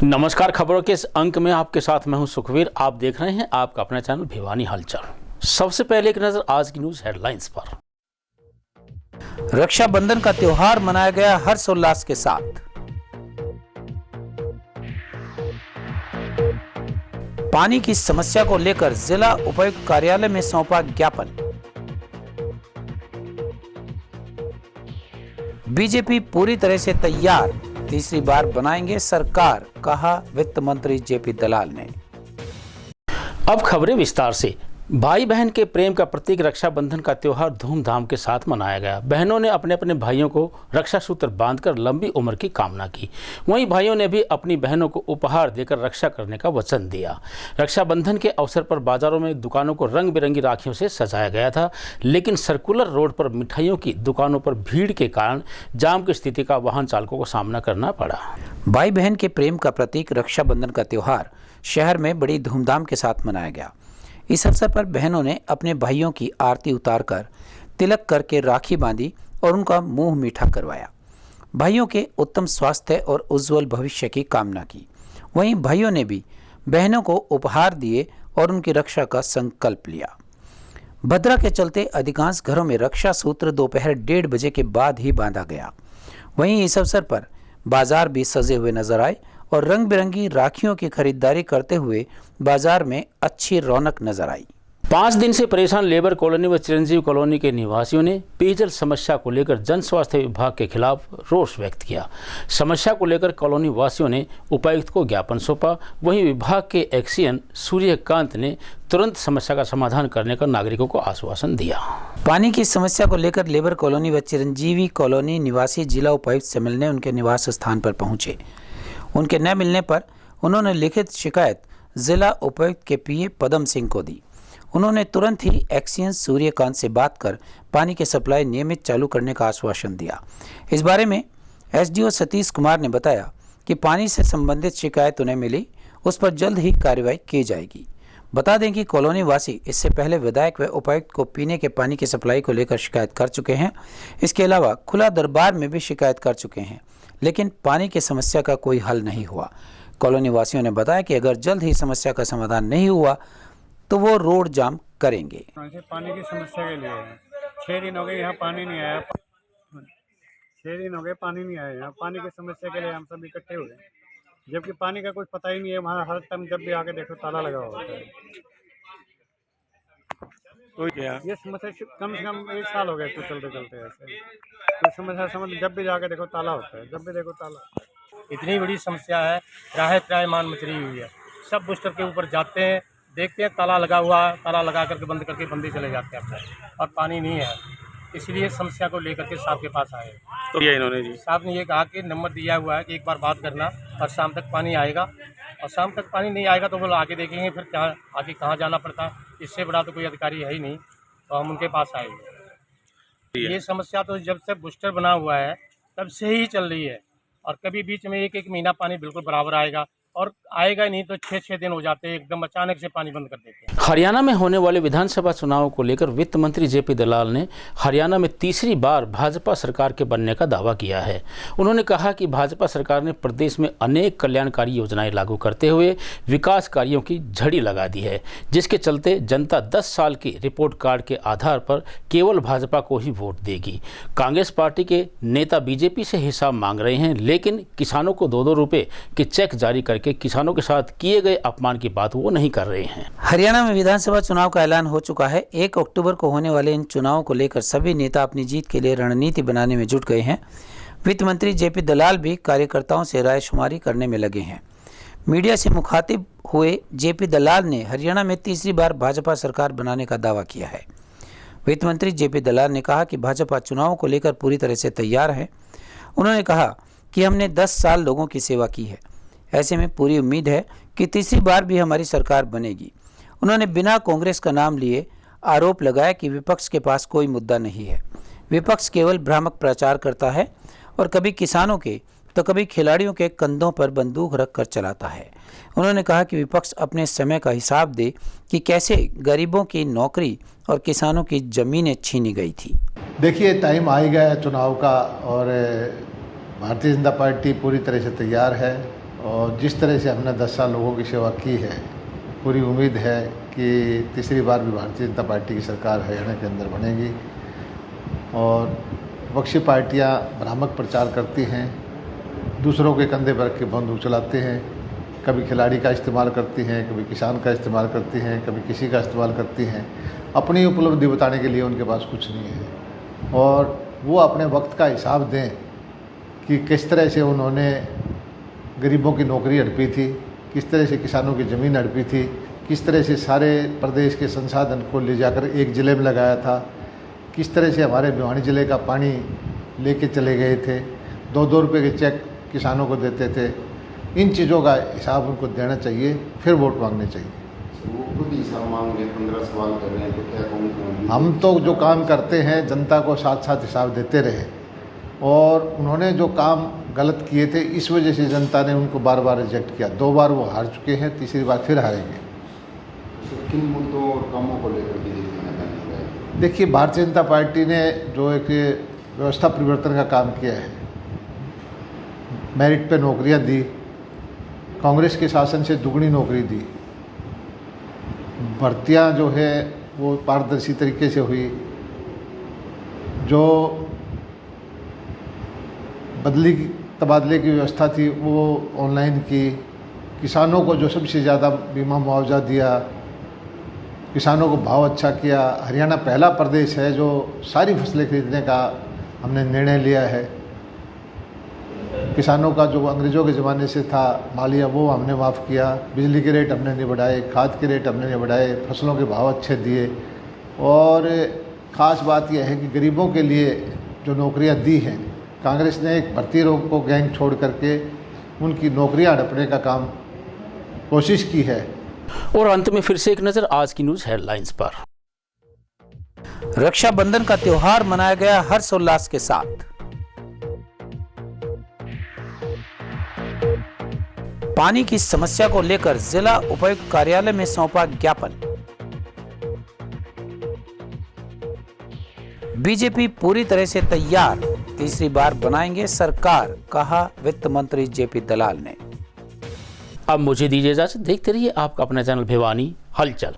नमस्कार। खबरों के इस अंक में आपके साथ मैं हूं सुखवीर। आप देख रहे हैं आपका अपना चैनल भिवानी हलचल। सबसे पहले एक नजर आज की न्यूज हेडलाइंस पर। रक्षाबंधन का त्योहार मनाया गया हर्षोल्लास के साथ। पानी की समस्या को लेकर जिला उपायुक्त कार्यालय में सौंपा ज्ञापन। बीजेपी पूरी तरह से तैयार, तीसरी बार बनाएंगे सरकार, कहा वित्त मंत्री जेपी दलाल ने। अब खबरें विस्तार से। भाई बहन के प्रेम का प्रतीक रक्षाबंधन का त्योहार धूमधाम के साथ मनाया गया। बहनों ने अपने अपने भाइयों को रक्षा सूत्र बांधकर लंबी उम्र की कामना की। वहीं भाइयों ने भी अपनी बहनों को उपहार देकर रक्षा करने का वचन दिया। रक्षाबंधन के अवसर पर बाजारों में दुकानों को रंग बिरंगी राखियों से सजाया गया था, लेकिन सर्कुलर रोड पर मिठाइयों की दुकानों पर भीड़ के कारण जाम की स्थिति का वाहन चालकों को सामना करना पड़ा। भाई बहन के प्रेम का प्रतीक रक्षाबंधन का त्योहार शहर में बड़ी धूमधाम के साथ मनाया गया। इस अवसर पर बहनों ने अपने भाइयों की आरती उतारकर तिलक करके राखी बांधी और उनका मुंह मीठा करवाया। भाइयों के उत्तम स्वास्थ्य और उज्जवल भविष्य की कामना की। वहीं भाइयों ने भी बहनों को उपहार दिए और उनकी रक्षा का संकल्प लिया। भद्रा के चलते अधिकांश घरों में रक्षा सूत्र दोपहर 1:30 बजे के बाद ही बांधा गया। वहीं इस अवसर पर बाजार भी सजे हुए नजर आए और रंग बिरंगी राखियों की खरीदारी करते हुए बाजार में अच्छी रौनक नजर आई। 5 दिन से परेशान लेबर कॉलोनी व चिरंजीव कॉलोनी के निवासियों ने पेयजल समस्या को लेकर जन स्वास्थ्य विभाग के खिलाफ रोष व्यक्त किया। समस्या को लेकर कॉलोनी वासियों ने उपायुक्त को ज्ञापन सौंपा। वहीं विभाग के एक्सीएन सूर्यकांत ने तुरंत समस्या का समाधान करने का नागरिकों को आश्वासन दिया। पानी की समस्या को लेकर लेबर कॉलोनी व चिरंजीवी कॉलोनी निवासी जिला उपायुक्त से मिलने उनके निवास स्थान पर पहुंचे। उनके न मिलने पर उन्होंने लिखित शिकायत जिला उपायुक्त के पीए पदम सिंह को दी। उन्होंने तुरंत ही एक्सीएन सूर्यकांत से बात कर पानी की सप्लाई नियमित चालू करने का आश्वासन दिया। इस बारे में एसडीओ सतीश कुमार ने बताया कि पानी से संबंधित शिकायत उन्हें मिली, उस पर जल्द ही कार्रवाई की जाएगी। बता दें कि कॉलोनी वासी इससे पहले विधायक व उपायुक्त को पीने के पानी की सप्लाई को लेकर शिकायत कर चुके हैं। इसके अलावा खुला दरबार में भी शिकायत कर चुके हैं, लेकिन पानी की समस्या का कोई हल नहीं हुआ। कॉलोनी वासियों ने बताया कि अगर जल्द ही समस्या का समाधान नहीं हुआ तो वो रोड जाम करेंगे। पानी की समस्या के लिए 6 दिन हो गए यहाँ पानी नहीं आया। 6 दिन हो गए पानी नहीं आया यहाँ। पानी की समस्या के लिए हम सब इकट्ठे हुए, जबकि पानी का कुछ पता ही नहीं है। वहाँ हर टाइम जब भी आके देखो ताला लगा हुआ होता है। तो क्या ये समस्या कम से कम 1 साल हो गया तो चलते चलते ऐसे तो समस्या समझ जब भी जाके देखो ताला होता है, जब भी देखो ताला। इतनी बड़ी समस्या है, राह त्रायमान मचरी हुई है। सब बूस्टर के ऊपर जाते हैं, देखते हैं ताला लगा हुआ, ताला लगा करके बंद करके बंदे चले जाते हैं और पानी नहीं है। इसलिए समस्या को लेकर के साहब के पास आए। तो ये इन्होंने जी साहब ने ये कहा कि नंबर दिया हुआ है कि एक बार बात करना और शाम तक पानी आएगा, और शाम तक पानी नहीं आएगा तो वो आके देखेंगे फिर क्या आगे कहाँ जाना पड़ता। इससे बड़ा तो कोई अधिकारी है ही नहीं, तो हम उनके पास आए। ये समस्या तो जब से बूस्टर बना हुआ है तब से ही चल रही है, और कभी बीच में 1-1 महीना पानी बिल्कुल बराबर आएगा और आएगा ही नहीं तो 6-6 दिन हो जाते हैं, एकदम अचानक से पानी बंद कर देते हैं। हरियाणा में होने वाले विधानसभा चुनाव को लेकर वित्त मंत्री जेपी दलाल ने हरियाणा में तीसरी बार भाजपा सरकार के बनने का दावा किया है। उन्होंने कहा कि भाजपा सरकार ने प्रदेश में अनेक कल्याणकारी योजनाएं लागू करते हुए विकास कार्यों की झड़ी लगा दी है, जिसके चलते जनता 10 साल की रिपोर्ट कार्ड के आधार पर केवल भाजपा को ही वोट देगी। कांग्रेस पार्टी के नेता बीजेपी से हिसाब मांग रहे हैं, लेकिन किसानों को 2-2 रुपये के चेक जारी करके किसानों के साथ किए गए अपमान की बात वो नहीं कर रहे हैं। हरियाणा में विधानसभा चुनाव का ऐलान हो चुका है। 1 अक्टूबर को होने वाले इन चुनावों को लेकर सभी नेता अपनी जीत के लिए रणनीति बनाने में जुट गए हैं। वित्त मंत्री जेपी दलाल भी कार्यकर्ताओं से रायशुमारी करने में लगे हैं। मीडिया से मुखातिब हुए जेपी दलाल ने हरियाणा में तीसरी बार भाजपा सरकार बनाने का दावा किया है। वित्त मंत्री जेपी दलाल ने कहा कि भाजपा चुनावों को लेकर पूरी तरह से तैयार है। उन्होंने कहा कि हमने 10 साल लोगों की सेवा की है, ऐसे में पूरी उम्मीद है कि तीसरी बार भी हमारी सरकार बनेगी। उन्होंने बिना कांग्रेस का नाम लिए आरोप लगाया कि विपक्ष के पास कोई मुद्दा नहीं है। विपक्ष केवल भ्रामक प्रचार करता है और कभी किसानों के तो कभी खिलाड़ियों के कंधों पर बंदूक रखकर चलाता है। उन्होंने कहा कि विपक्ष अपने समय का हिसाब दे कि कैसे गरीबों की नौकरी और किसानों की जमीनें छीनी गई थी। देखिए, टाइम आ ही गया है चुनाव का और भारतीय जनता पार्टी पूरी तरह से तैयार है और जिस तरह से हमने 10 साल लोगों की सेवा की है, पूरी उम्मीद है कि तीसरी बार भी भारतीय जनता पार्टी की सरकार हरियाणा के अंदर बनेगी। और विपक्षी पार्टियां भ्रामक प्रचार करती हैं, दूसरों के कंधे पर रख के बंदूक चलाते हैं, कभी खिलाड़ी का इस्तेमाल करती हैं, कभी किसान का इस्तेमाल करती हैं, कभी किसी का इस्तेमाल करती हैं। अपनी उपलब्धि बताने के लिए उनके पास कुछ नहीं है और वो अपने वक्त का हिसाब दें कि किस तरह से उन्होंने गरीबों की नौकरी हड़पी थी, किस तरह से किसानों की ज़मीन हड़पी थी, किस तरह से सारे प्रदेश के संसाधन को ले जाकर एक ज़िले में लगाया था, किस तरह से हमारे भिवानी ज़िले का पानी लेके चले गए थे, 2-2 रुपये के चेक किसानों को देते थे। इन चीज़ों का हिसाब उनको देना चाहिए, फिर वोट मांगने चाहिए। वो खुद हिसाब मांग रहे, 15 सवाल कर रहे हैं, तो क्या कहूँ? हम तो जो काम करते हैं जनता को साथ साथ हिसाब देते रहे और उन्होंने जो काम गलत किए थे इस वजह से जनता ने उनको बार बार रिजेक्ट किया। 2 बार वो हार चुके हैं, तीसरी बार फिर हारेंगे। तो किन मुद्दों और कामों को लेकर के देखिए, भारतीय जनता पार्टी ने जो एक व्यवस्था परिवर्तन का काम किया है, मेरिट पे नौकरियां दी, कांग्रेस के शासन से दुगनी नौकरी दी, भर्तियां जो है वो पारदर्शी तरीके से हुई, जो बदली तबादले की व्यवस्था थी वो ऑनलाइन की, किसानों को जो सबसे ज़्यादा बीमा मुआवजा दिया, किसानों को भाव अच्छा किया। हरियाणा पहला प्रदेश है जो सारी फसलें खरीदने का हमने निर्णय लिया है। किसानों का जो अंग्रेज़ों के ज़माने से था मालिया वो हमने माफ़ किया, बिजली के रेट हमने नहीं बढ़ाए, खाद के रेट हमने नहीं बढ़ाए, फसलों के भाव अच्छे दिए। और ख़ास बात यह है कि गरीबों के लिए जो नौकरियां दी हैं, कांग्रेस ने एक भर्ती रोग को गैंग छोड़ करके उनकी नौकरियां हड़पने का काम कोशिश की है। और अंत में फिर से एक नज़र आज की न्यूज़ हेडलाइंस पर। रक्षाबंधन का त्योहार मनाया गया हर्षोल्लास के साथ। पानी की समस्या को लेकर जिला उपायुक्त कार्यालय में सौंपा ज्ञापन। बीजेपी पूरी तरह से तैयार, तीसरी बार बनाएंगे सरकार, कहा वित्त मंत्री जेपी दलाल ने। अब मुझे दीजिए इजाजत, देखते रहिए आपका अपना चैनल भिवानी हलचल।